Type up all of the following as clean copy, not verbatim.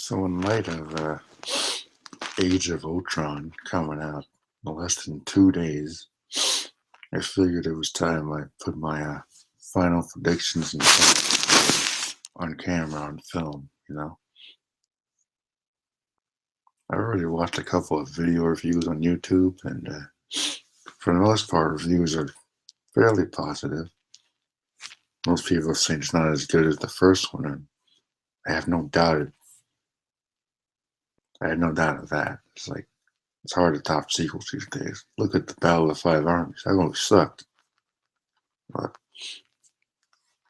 So in light of Age of Ultron coming out in less than 2 days, I figured it was time I put my final predictions on camera, on film, I already watched a couple of video reviews on YouTube, and for the most part, reviews are fairly positive. Most people say it's not as good as the first one, and I have no doubt I had no doubt of that. It's hard to top sequels these days. Look at the Battle of the Five Armies. That one sucked. But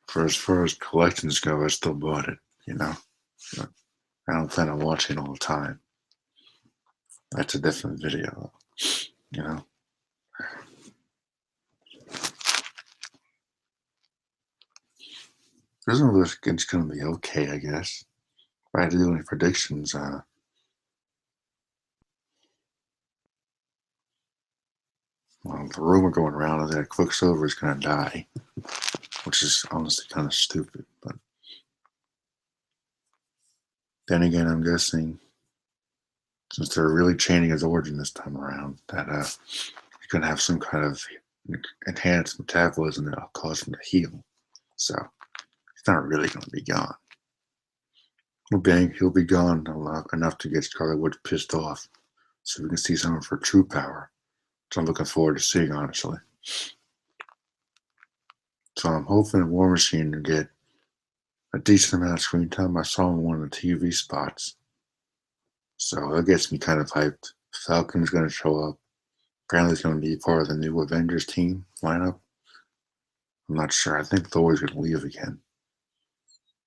for as far as collections go, I still bought it, But I don't plan on watching it all the time. That's a different video, you know. Presumably it's going to be okay, I guess. If I had to do any predictions, well, the rumor going around is that Quicksilver is going to die, which is honestly kind of stupid. But then again, I'm guessing since they're really changing his origin this time around, that he's going to have some kind of enhanced metabolism that'll cause him to heal. So he's not really going to be gone. He'll be gone enough to get Scarlet Witch pissed off, so we can see some of her true power, which I'm looking forward to seeing, honestly. So I'm hoping War Machine to get a decent amount of screen time. I saw him in one of the TV spots, so that gets me kind of hyped. Falcon's going to show up. Apparently he's going to be part of the new Avengers team lineup. I'm not sure. I think Thor's going to leave again.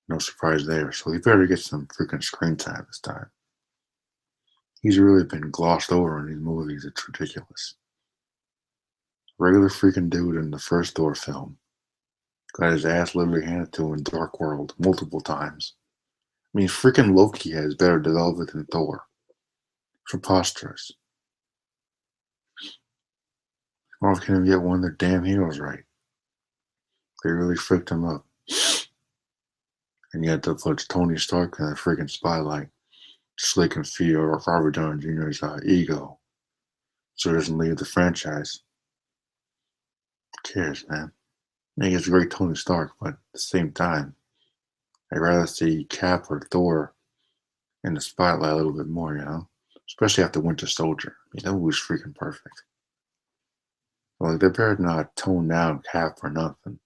No surprise there. So he better get some freaking screen time this time. He's really been glossed over in these movies. It's ridiculous. Regular freaking dude in the first Thor film. Got his ass literally handed to him in Dark World multiple times. I mean, freaking Loki has better development than Thor. Preposterous. Marvel can't even get one of their damn heroes right. They really fricked him up. And yet they put Tony Stark in the freaking spotlight, just so they can feed Robert Downey Jr.'s ego, so he doesn't leave the franchise. Who cares, man? I think it's a great Tony Stark, but at the same time, I'd rather see Cap or Thor in the spotlight a little bit more, Especially after Winter Soldier. I mean, that movie was freaking perfect. Well, they better not tone down Cap or nothing.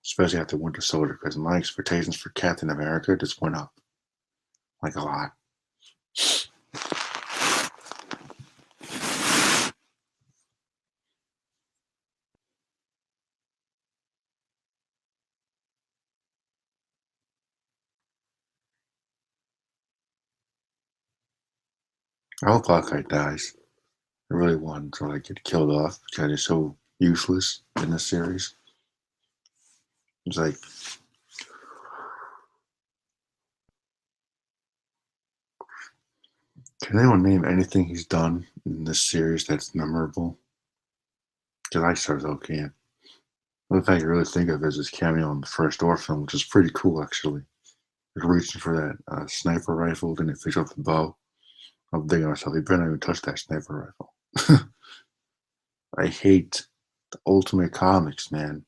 Especially after Winter Soldier, because my expectations for Captain America just went up. Like a lot. I hope Hawkeye dies. I really want to get killed off because he's so useless in this series. It's like, can anyone name anything he's done in this series that's memorable? Because I certainly can't. The only thing I can really think of is his cameo in the first Thor film, which is pretty cool, actually. Like reaching for that sniper rifle, then he picks up the bow. I'm thinking to myself, he better not even touch that sniper rifle. I hate the Ultimate Comics, man.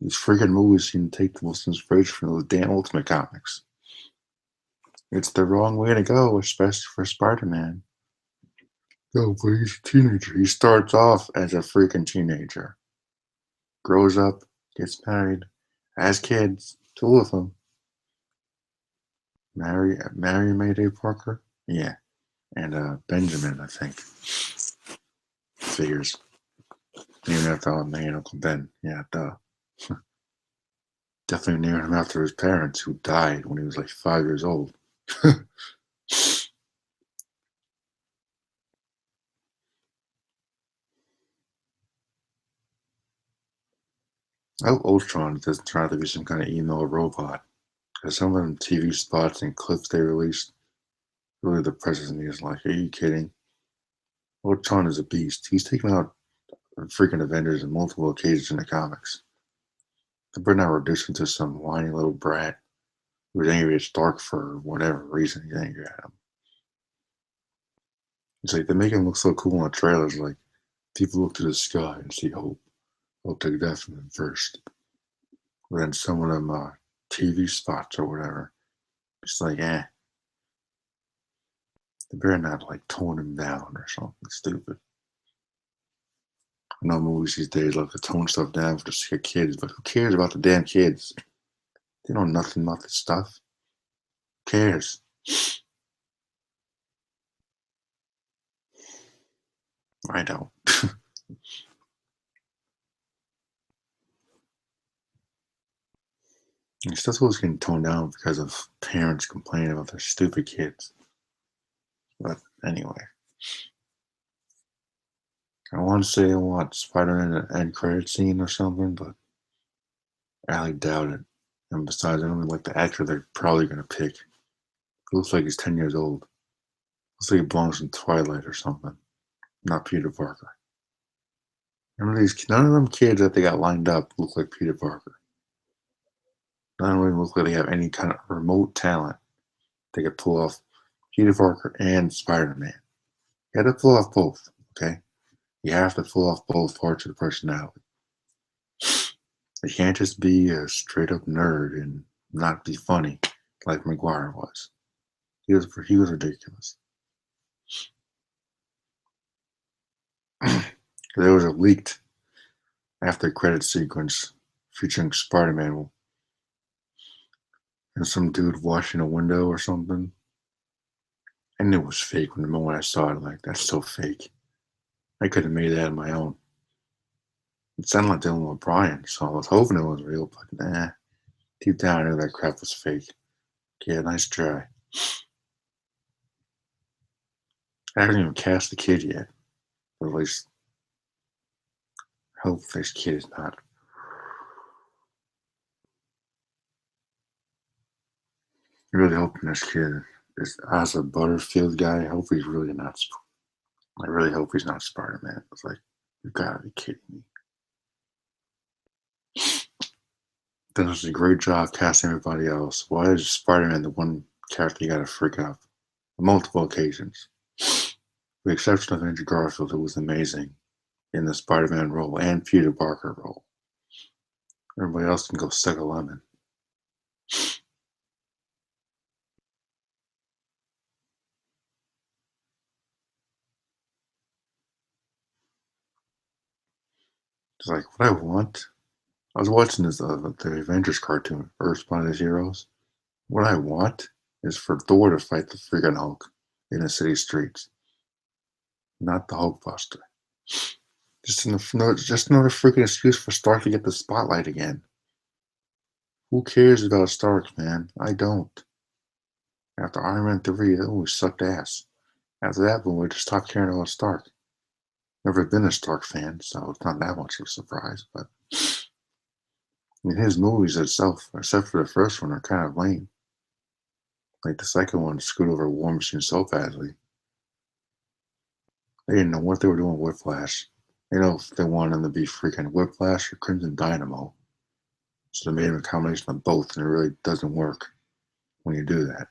These freaking movies seem to take the most inspiration from those damn Ultimate Comics. It's the wrong way to go, especially for Spider-Man. No, but he's a teenager. He starts off as a freaking teenager. Grows up, gets married, has kids, two of them. Mary Mayday Parker? Yeah. And Benjamin, I think. Figures. Named after my Uncle Ben. Yeah, duh. Definitely named him after his parents, who died when he was like 5 years old. I hope Ultron doesn't try to be some kind of emo robot, because some of them TV spots and clips they released really depresses me. It's like, are you kidding? Ultron is a beast. He's taken out freaking Avengers on multiple occasions in the comics. They better not reduce him to some whiny little brat He was angry at Stark for whatever reason he's angry at him. It's like they make him look so cool in the trailers. Like people look to the sky and see hope. I'll take that from them first. But then some of them TV spots or whatever, it's like, they better not like tone him down or something stupid. I know movies these days like to tone stuff down for the sake of kids, but who cares about the damn kids? They know nothing about this stuff. Who cares? I don't. And stuff was getting toned down because of parents complaining about their stupid kids. But anyway, I want to say I want Spider-Man an end credit scene or something, but I highly doubt it. And besides, I don't even like the actor they're probably going to pick. He looks like he's 10 years old. Looks like he belongs in Twilight or something. Not Peter Parker. None of them kids that they got lined up look like Peter Parker. None of them look like they have any kind of remote talent they could pull off Peter Parker and Spider-Man. You have to pull off both, okay? You have to pull off both parts of the personality. You can't just be a straight up nerd and not be funny like Maguire was. He was ridiculous. There was a leaked after credit sequence featuring Spider-Man and some dude washing a window or something. I knew it was fake when the moment I saw it. Like, that's so fake. I could have made that on my own. It sounded like Dylan O'Brien, so I was hoping it was real, but nah. Deep down, I knew that crap was fake. Yeah, nice try. I haven't even cast the kid yet. But at least, I hope this kid is not. I really hoping this kid is as a Butterfield guy. I hope he's really not. I really hope he's not Spider-Man. It's like, you gotta be kidding me. Does a great job casting everybody else. Why is Spider-Man the one character you gotta freak out on multiple occasions? With the exception of Andrew Garfield, who was amazing in the Spider-Man role and Peter Parker role. Everybody else can go suck a lemon. It's like what I want. I was watching the Avengers cartoon, Earth's Mightiest Heroes. What I want is for Thor to fight the freaking Hulk in the city streets, not the Hulkbuster. Just another freaking excuse for Stark to get the spotlight again. Who cares about Stark, man? I don't. After Iron Man 3, it always sucked ass. After that one, we just stopped caring about Stark. Never been a Stark fan, so it's not that much of a surprise. But I mean, his movies itself, except for the first one, are kind of lame. Like the second one screwed over War Machine so badly. They didn't know what they were doing with Whiplash. They know if they wanted him to be freaking Whiplash or Crimson Dynamo. So they made him a combination of both, and it really doesn't work when you do that.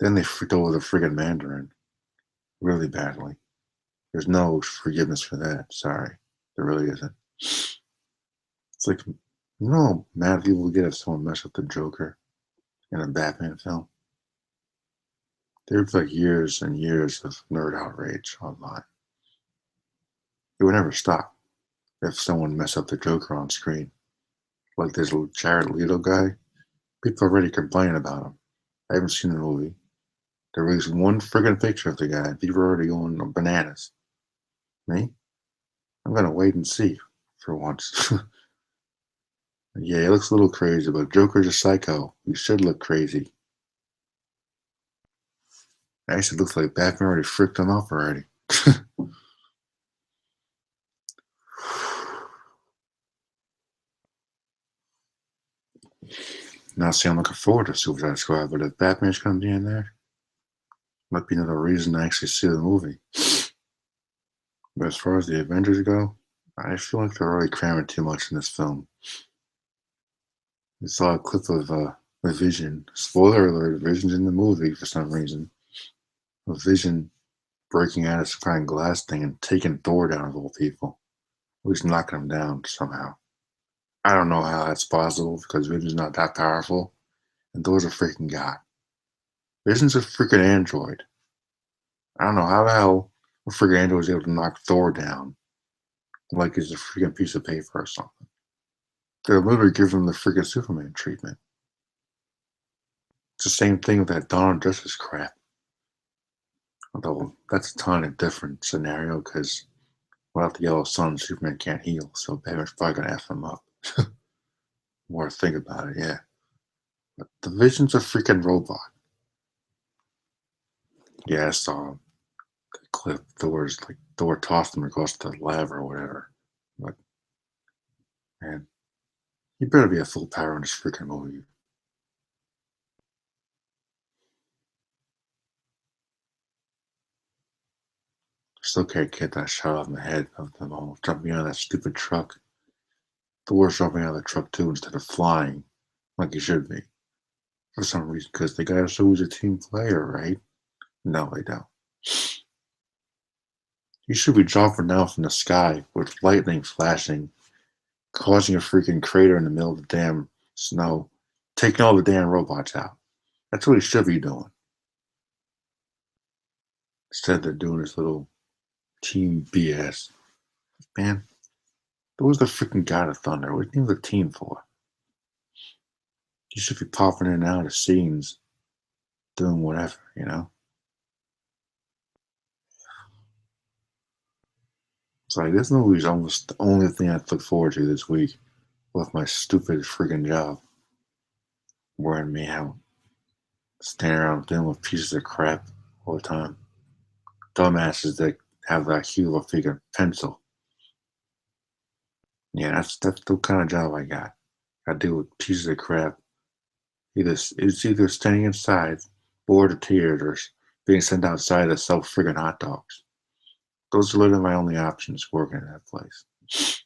Then they freaked over the freaking Mandarin really badly. There's no forgiveness for that. Sorry. There really isn't. It's like, you know how mad people would get if someone messed up the Joker in a Batman film? There'd be like years and years of nerd outrage online. It would never stop if someone messed up the Joker on screen. Like this little Jared Leto guy, people are already complaining about him. I haven't seen the movie. There was one friggin' picture of the guy, and people are already going bananas. Me? I'm gonna wait and see for once. Yeah, he looks a little crazy, but Joker's a psycho. He should look crazy. Actually, looks like Batman already fricked him up already. Not saying I'm looking forward to Suicide Squad, but if Batman's gonna be in there, might be another reason to actually see the movie. But as far as the Avengers go, I feel like they're already cramming too much in this film. We saw a clip of A Vision. Spoiler alert, Vision's in the movie for some reason. A Vision breaking out of some kind of glass thing and taking Thor down of all people. At least knocking him down somehow. I don't know how that's possible because Vision's not that powerful. And Thor's a freaking god. Vision's a freaking android. I don't know how the hell a freaking android is able to knock Thor down like he's a freaking piece of paper or something. They're literally giving him the freaking Superman treatment. It's the same thing with that Donald Justice crap. Although that's a ton of different scenario because without the yellow sun, Superman can't heal, so Batman's probably gonna F him up. More I think about it, yeah. But the Vision's a freaking robot. Yeah, I saw the clip. Thor tossed him across the lava or whatever. But man, he better be at full power in this freaking movie. Still can't get that shot off my head of them all jumping out of that stupid truck. Thor's jumping out of the truck too instead of flying like he should be. For some reason, because they gotta show he's a team player, right? No, they don't. He should be dropping down from the sky with lightning flashing, causing a freaking crater in the middle of the damn snow, taking all the damn robots out. That's what he should be doing. Instead, they're doing this little team BS. Man, that was the freaking God of Thunder. What do you need the team for? You should be popping in and out of scenes, doing whatever, you know? It's like this movie is almost the only thing I look forward to this week with my stupid freaking job. Wearing me out. Standing around dealing with pieces of crap all the time. Dumbasses that have that hue of a freaking pencil. Yeah, that's the kind of job I got. I deal with pieces of crap. It's either staying inside, bored of tears, or being sent outside to sell friggin' hot dogs. Those are literally my only options working at that place.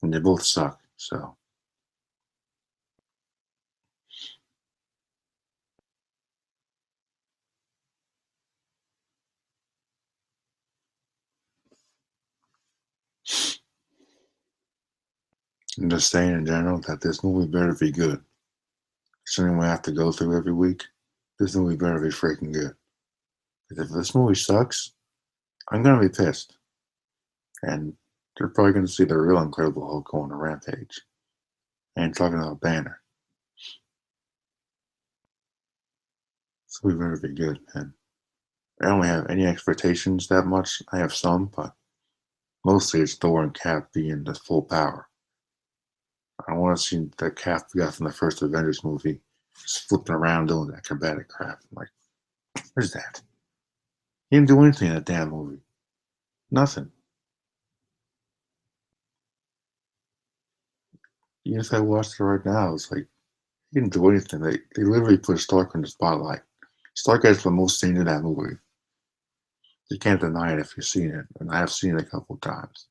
And they both suck, so. I'm just saying in general that this movie better be good. Something we have to go through every week. This movie better be freaking good. Because if this movie sucks, I'm gonna be pissed. And they're probably gonna see the real Incredible Hulk go on a rampage. And talking about Banner. So we better be good, man. I don't have any expectations that much. I have some, but mostly it's Thor and Cap being the full power. I want to see the Cap we got from the first Avengers movie just flipping around doing that acrobatic crap. I'm like, where's that? He didn't do anything in that damn movie. Nothing. Even if I watched it right now, it's like he didn't do anything. They literally put Stark in the spotlight. Stark has the most scene in that movie. You can't deny it if you've seen it, and I have seen it a couple times.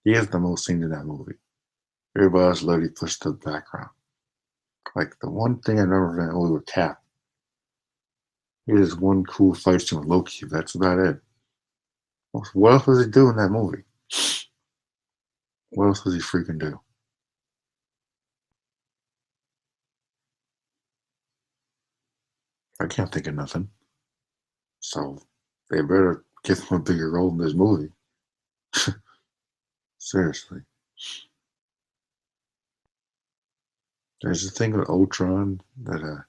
He has the most scenes in that movie. Everybody else literally pushed to the background. Like the one thing I remember from that movie with Cap, he has one cool fight scene with Loki. That's about it. What else does he do in that movie? What else does he freaking do? I can't think of nothing. So they better give him a bigger role in this movie. Seriously. There's a thing with Ultron that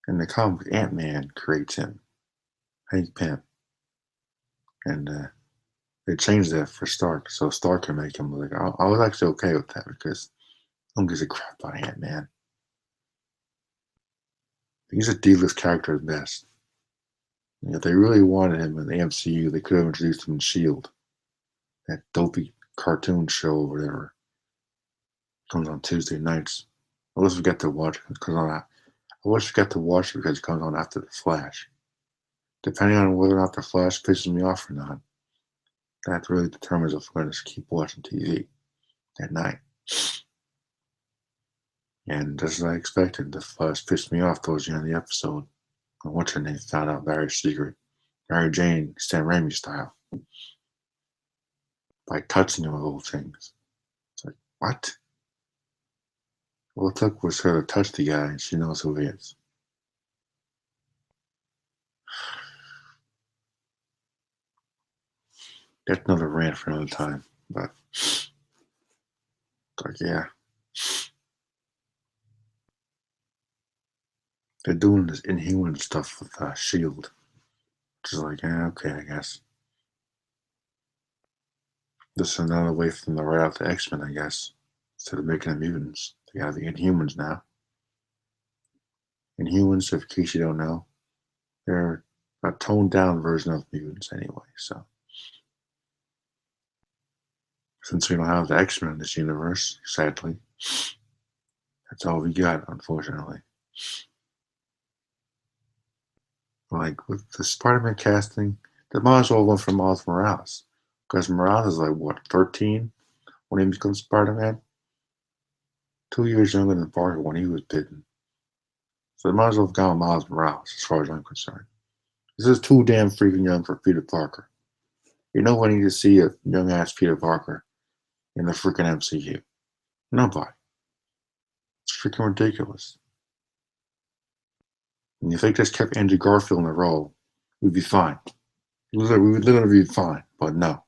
in the comic Ant-Man creates him. Hank Pym. And they changed that for Stark, so Stark can make him like I was actually okay with that because I don't give a crap about Ant-Man. He's a D-list character at best. And if they really wanted him in the MCU, they could have introduced him in S.H.I.E.L.D. That dopey cartoon show or whatever. Comes on Tuesday nights. I always forget to watch it. I always forget to watch it because it comes on after The Flash. Depending on whether or not The Flash pisses me off or not, that really determines if I'm going to keep watching TV at night. And just as I expected, the fuzz pissed me off towards the end of the episode. And what's her name found out Barry's secret. Mary Jane, Sam Raimi style, by touching him with little things. It's like, what? All it took was her to touch the guy and she knows who he is. That's another rant for another time. But, like, yeah. They're doing this inhuman stuff with S.H.I.E.L.D. Which is like, yeah, okay, I guess. This is another way for them to write out the X-Men, I guess. Instead of making them mutants, they got the Inhumans now. Inhumans, in case you don't know, they're a toned down version of mutants anyway. So, since we don't have the X-Men in this universe, sadly, that's all we got, unfortunately. Like with the Spider-Man casting, they might as well went for Miles Morales, because Morales is like what 13 when he becomes Spider-Man, 2 years younger than Parker when he was bitten. So they might as well have gone Miles Morales, as far as I'm concerned. This is too damn freaking young for Peter Parker. You know when you need to see a young ass Peter Parker in the freaking MCU? Nobody. It's freaking ridiculous. And if they just kept Andrew Garfield in the role, we'd be fine. We would literally be fine. But no.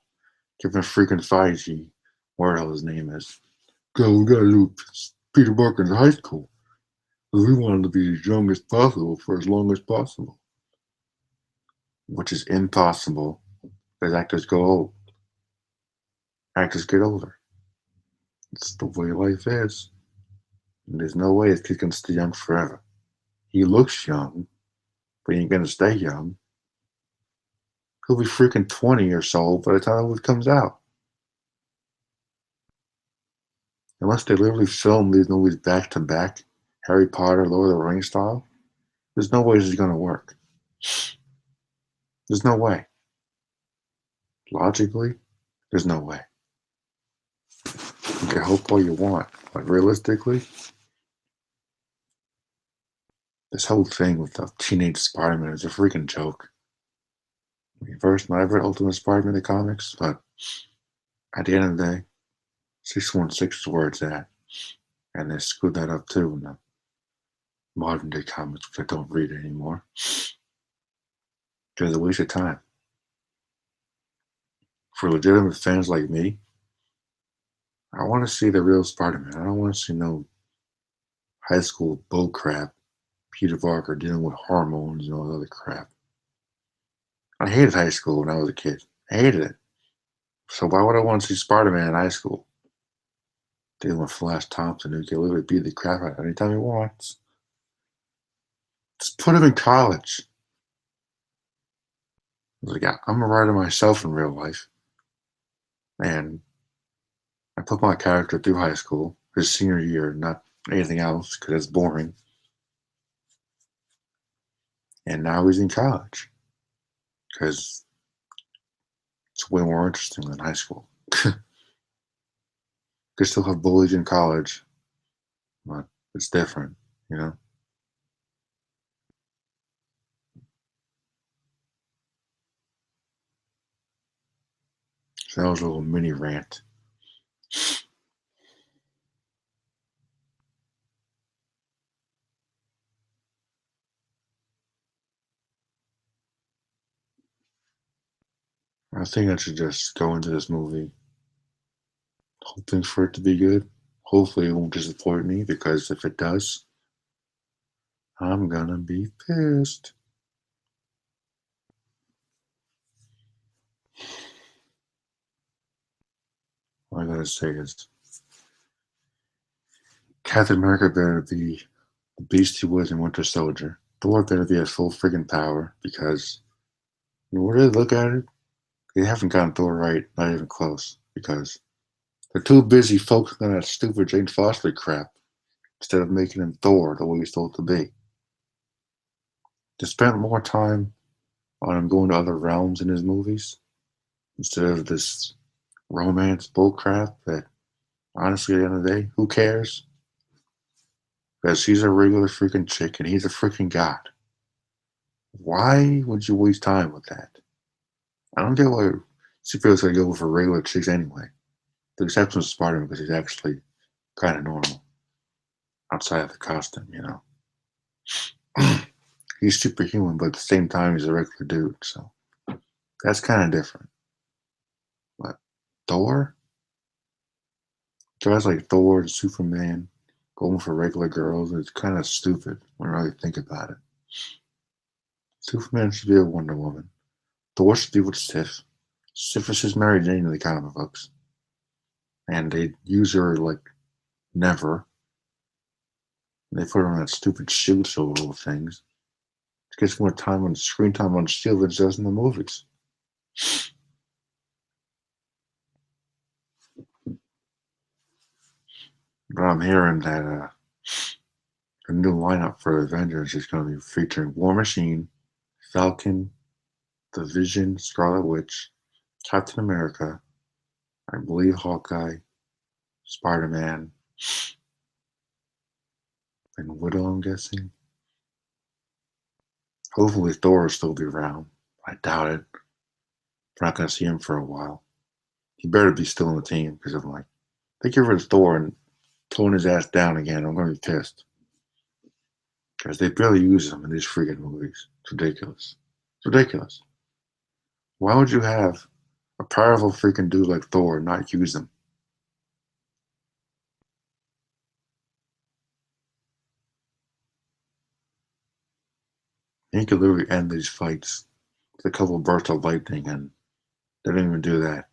Give him freaking Feige, whatever the hell his name is. Go, we gotta do Peter Parker in high school. Because we want him to be as young as possible for as long as possible. Which is impossible because actors go old. Actors get older. It's the way life is. And there's no way this kid can stay young forever. He looks young, but he ain't gonna stay young. He'll be freaking 20 or so by the time it comes out. Unless they literally film these movies back to back, Harry Potter, Lord of the Rings style, there's no way this is gonna work. There's no way. Logically, there's no way. You can hope all you want, but realistically, this whole thing with the teenage Spider-Man is a freaking joke. I mean, first, I read Ultimate Spider-Man in the comics, but at the end of the day, 616 is where it's at. And they screwed that up too in the modern day comics, which I don't read anymore. Because it's a waste of time. For legitimate fans like me, I want to see the real Spider-Man. I don't want to see no high school bull crap. Peter Parker dealing with hormones and all that other crap. I hated high school when I was a kid. I hated it. So why would I want to see Spider-Man in high school? Dealing with Flash Thompson, who can literally beat the crap out of anytime he wants. Just put him in college. Like, I'm a writer myself in real life. And I put my character through high school, his senior year, not anything else, because it's boring. And now he's in college. Because it's way more interesting than high school. You can still have bullies in college, but it's different, you know? So that was a little mini rant. I think I should just go into this movie hoping for it to be good. Hopefully it won't disappoint me, because if it does, I'm gonna be pissed. All I gotta say is Captain America better be the beast he was in Winter Soldier. Thor better be at full friggin' power, because you know, where they look at it, they haven't gotten Thor right, not even close, because they're too busy focusing on that stupid Jane Foster crap instead of making him Thor the way he's supposed to be. They spent more time on him going to other realms in his movies instead of this romance bullcrap that, honestly, at the end of the day, who cares? Because she's a regular freaking chick and he's a freaking god. Why would you waste time with that? I don't get why superheroes gotta go for regular chicks anyway. The exception is Spider-Man because he's actually kind of normal outside of the costume, you know. He's superhuman, but at the same time, he's a regular dude, so that's kind of different. But Thor? Guys like Thor and Superman going for regular girls is kind of stupid when you really think about it. Superman should be a Wonder Woman. Thor should be with Sif. Sif is just Mary Jane in the comic books. And they use her like never. They put her on that stupid shield solo things. It gets more time on screen time on Shield than it does in the movies. But I'm hearing that the new lineup for Avengers is going to be featuring War Machine, Falcon, the Vision, Scarlet Witch, Captain America, I believe Hawkeye, Spider-Man, and Widow, I'm guessing. Hopefully Thor will still be around. I doubt it. We're not going to see him for a while. He better be still on the team because I'm like, they get rid of Thor and tone his ass down again. I'm going to be pissed. Because they barely use him in these freaking movies. It's ridiculous. It's ridiculous. Why would you have a powerful freaking dude like Thor and not use him? He could literally end these fights with a couple of bursts of lightning, and they didn't even do that.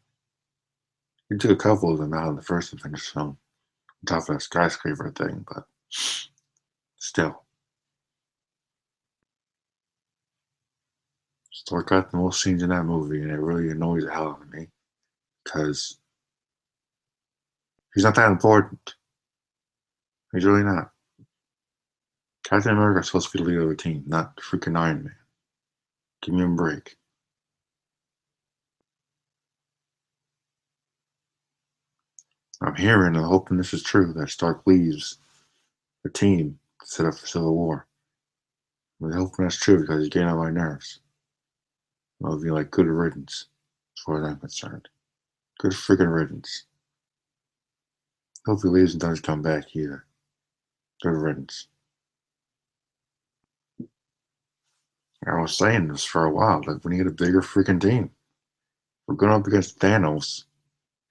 He took a couple of them out in the first Avengers film, on top of that skyscraper thing, but still. Thor got the most scenes in that movie, and it really annoys the hell out of me because he's not that important. He's really not. Captain America is supposed to be the leader of the team, not freaking Iron Man. Give me a break. I'm hearing and hoping this is true that Stark leaves the team to set up for Civil War. I'm hoping that's true because he's getting on my nerves. I'll be like good riddance as far as I'm concerned. Good freaking riddance. Hope he leaves and doesn't come back either. Good riddance. I was saying this for a while. Like, we need a bigger freaking team. We're going up against Thanos.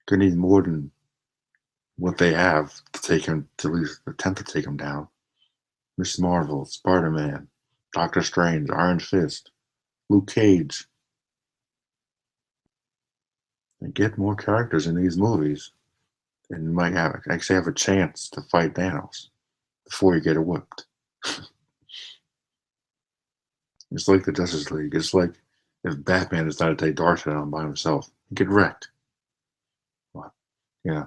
Gonna need more than what they have to take him, to at least attempt to take him down. Miss Marvel, Spider-Man, Doctor Strange, Iron Fist, Luke Cage. And get more characters in these movies, and you might actually have a chance to fight Thanos before you get whipped. It's like the Justice League. It's like if Batman decided to take Darkseid on by himself, he'd get wrecked. Well, yeah.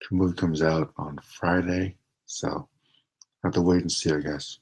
The movie comes out on Friday, so I have to wait and see, I guess.